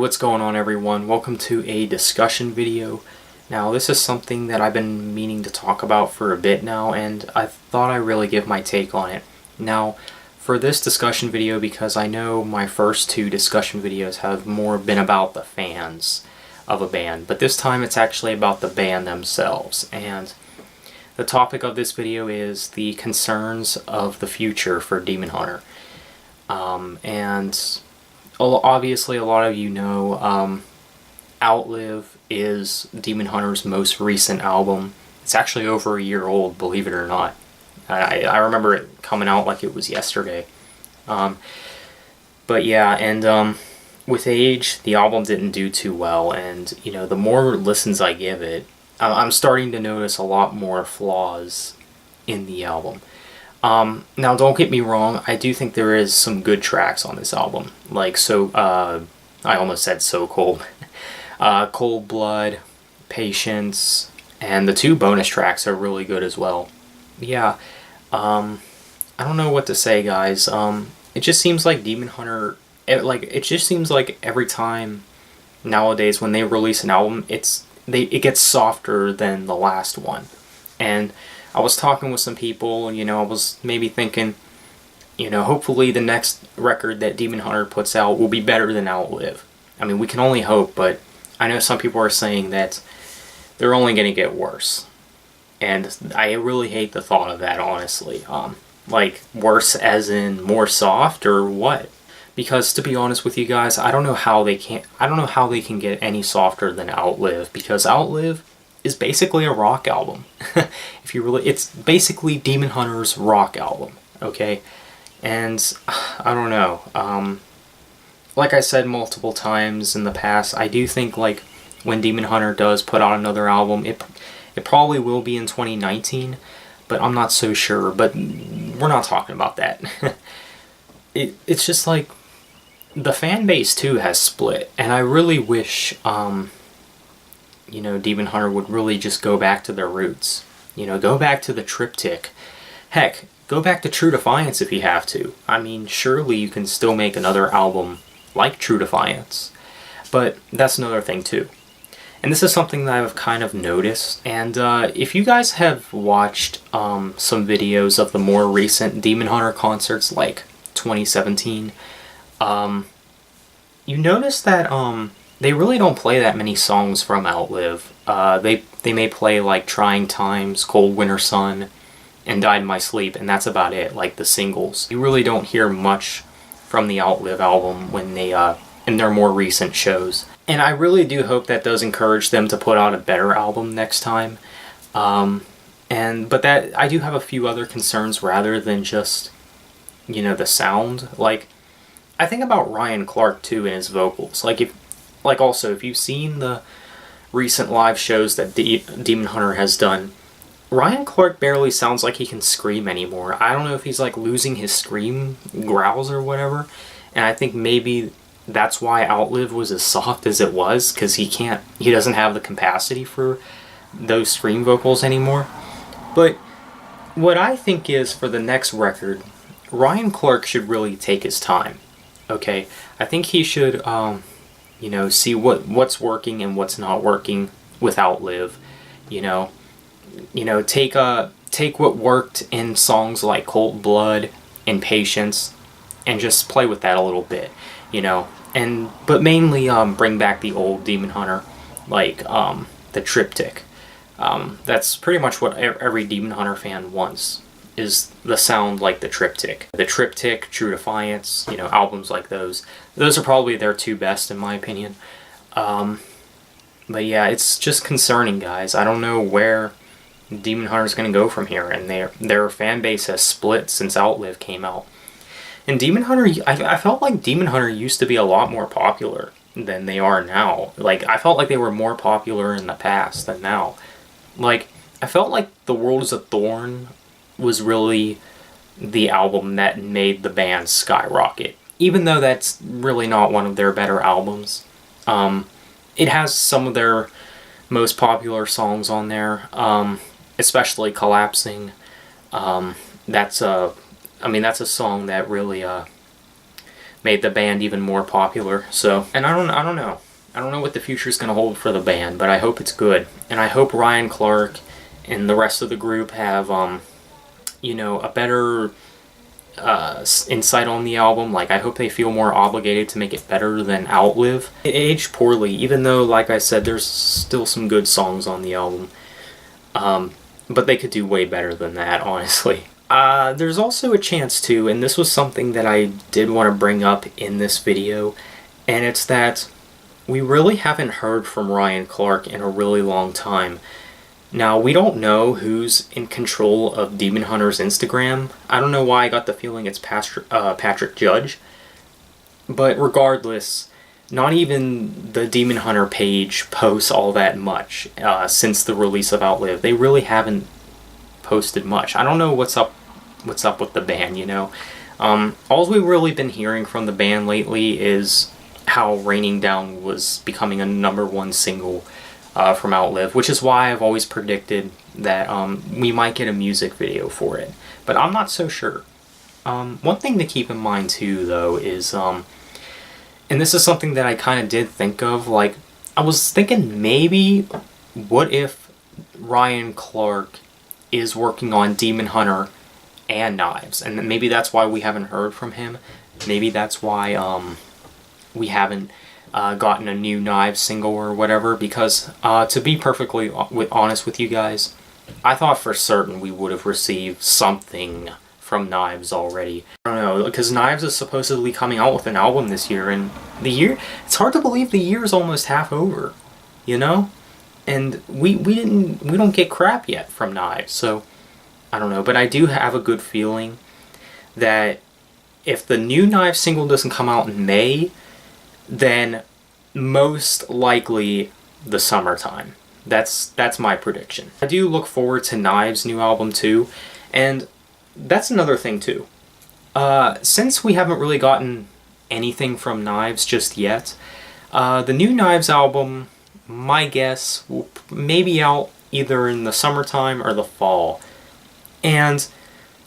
what's going on everyone? Welcome to a discussion video. Now this is something that I've been meaning to talk about for a bit now, and I thought I'd really give my take on it. Now for this discussion video, because I know my first two discussion videos have more been about the fans of a band, but this time it's actually about the band themselves. And the topic of this video is the concerns of the future for Demon Hunter. And obviously a lot of you know Outlive is Demon Hunter's most recent album. It's actually over a year old, believe it or not. I remember it coming out like it was yesterday. But yeah, and with age, the album didn't do too well, and you know, the more listens I give it, I'm starting to notice a lot more flaws in the album. Now don't get me wrong, I do think there is some good tracks on this album. Like, I almost said So Cold. Cold Blood, Patience, and the two bonus tracks are really good as well. Yeah, I don't know what to say, guys. It just seems like Demon Hunter, it just seems like every time nowadays when they release an album, it gets softer than the last one. And I was talking with some people, and you know, I was maybe thinking, you know, hopefully the next record that Demon Hunter puts out will be better than Outlive. I mean, we can only hope, but I know some people are saying that they're only going to get worse. And I really hate the thought of that, honestly. Like, worse as in more soft, or what? Because to be honest with you guys, I don't know how they can get any softer than Outlive, because Outlive is basically a rock album. It's basically Demon Hunter's rock album, okay? And I don't know. Like I said multiple times in the past, I do think like when Demon Hunter does put out another album, it probably will be in 2019, but I'm not so sure. But we're not talking about that. It's just like the fan base too has split, and I really wish you know, Demon Hunter would really just go back to their roots. You know, go back to the triptych. Heck, go back to True Defiance if you have to. I mean, surely you can still make another album like True Defiance. But that's another thing too. And this is something that I've kind of noticed. And if you guys have watched some videos of the more recent Demon Hunter concerts, like 2017, you notice that they really don't play that many songs from Outlive. They may play like Trying Times, Cold Winter Sun, and Died in My Sleep, and that's about it, like the singles. You really don't hear much from the Outlive album when they in their more recent shows. And I really do hope that does encourage them to put out a better album next time. But that I do have a few other concerns rather than just, you know, the sound. Like, I think about Ryan Clark too in his vocals. Also, if you've seen the recent live shows that Demon Hunter has done, Ryan Clark barely sounds like he can scream anymore. I don't know if he's like losing his scream growls or whatever, and I think maybe that's why Outlive was as soft as it was, because he doesn't have the capacity for those scream vocals anymore. But what I think is, for the next record, Ryan Clark should really take his time. Okay, I think he should you know, see what's working and what's not working with Outlive. You know, take what worked in songs like Cold Blood and Patience, and just play with that a little bit. You know, but mainly bring back the old Demon Hunter, like the triptych. That's pretty much what every Demon Hunter fan wants, is the sound like the triptych. The triptych, True Defiance, you know, albums like those. Those are probably their two best in my opinion. But yeah, it's just concerning, guys. I don't know where Demon Hunter's going to go from here, and their fan base has split since Outlive came out. And Demon Hunter, I felt like Demon Hunter used to be a lot more popular than they are now. Like, I felt like they were more popular in the past than now. Like, I felt like The World Is a Thorn was really the album that made the band skyrocket. Even though that's really not one of their better albums. It has some of their most popular songs on there, especially Collapsing. That's a song that really made the band even more popular. So, and I don't know. I don't know what the future is going to hold for the band, but I hope it's good. And I hope Ryan Clark and the rest of the group have, you know, a better insight on the album. Like, I hope they feel more obligated to make it better than Outlive. It aged poorly, even though, like I said, there's still some good songs on the album. But they could do way better than that, honestly. There's also a chance too, and this was something that I did want to bring up in this video, and it's that we really haven't heard from Ryan Clark in a really long time. Now, we don't know who's in control of Demon Hunter's Instagram. I don't know why I got the feeling it's Patrick Judge. But regardless, not even the Demon Hunter page posts all that much since the release of Outlive. They really haven't posted much. I don't know what's up with the band, you know. All we've really been hearing from the band lately is how Raining Down was becoming a #1 single from Outlive, which is why I've always predicted that we might get a music video for it. But I'm not so sure. One thing to keep in mind too, though, is, and this is something that I kind of did think of, like, I was thinking maybe, what if Ryan Clark is working on Demon Hunter and Knives, and maybe that's why we haven't heard from him. Maybe that's why we haven't gotten a new Knives single or whatever, because to be perfectly honest with you guys, I thought for certain we would have received something from Knives already. I don't know, because Knives is supposedly coming out with an album this year, and it's hard to believe the year is almost half over, you know? And we don't get crap yet from Knives, so I don't know, but I do have a good feeling that if the new Knives single doesn't come out in May, then most likely the summertime. That's my prediction. I do look forward to Knives' new album too, and that's another thing too. Since we haven't really gotten anything from Knives just yet, the new Knives album, my guess, will maybe out either in the summertime or the fall. And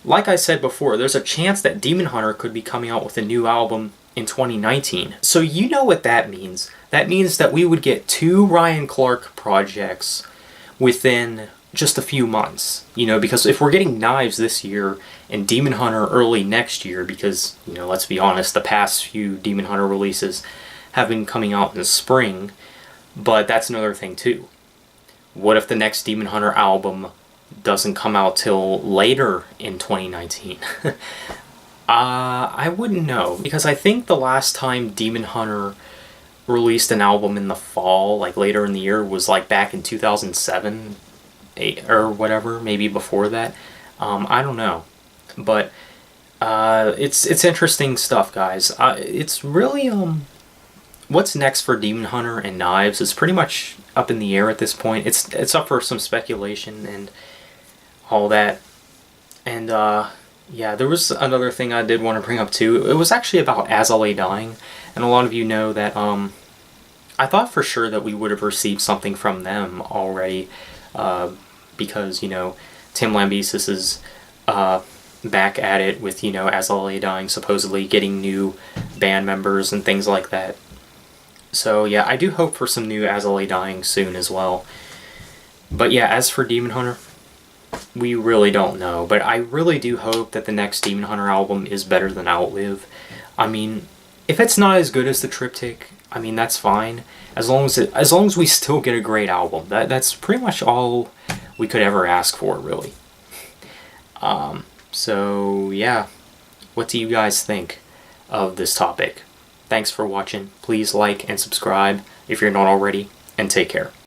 like I said before, there's a chance that Demon Hunter could be coming out with a new album in 2019. So you know what that means. That means that we would get 2 Ryan Clark projects within just a few months. You know, because if we're getting Knives this year and Demon Hunter early next year, because, you know, let's be honest, the past few Demon Hunter releases have been coming out in the spring, but that's another thing too. What if the next Demon Hunter album doesn't come out till later in 2019? I wouldn't know, because I think the last time Demon Hunter released an album in the fall, like later in the year, was like back in 2007, 8, or whatever, maybe before that. I don't know, but it's interesting stuff, guys. It's really what's next for Demon Hunter and Knives is pretty much up in the air at this point. It's up for some speculation and all that, and yeah, there was another thing I did want to bring up too. It was actually about As I Lay Dying, and a lot of you know that I thought for sure that we would have received something from them already, because, you know, Tim Lambesis is back at it with, you know, As I Lay Dying, supposedly getting new band members and things like that. So yeah, I do hope for some new As I Lay Dying soon as well. But yeah, as for Demon Hunter, we really don't know, but I really do hope that the next Demon Hunter album is better than Outlive. I mean, if it's not as good as the Triptych, I mean, that's fine. As long as we still get a great album. That's pretty much all we could ever ask for, really. So yeah, what do you guys think of this topic? Thanks for watching. Please like and subscribe if you're not already, and take care.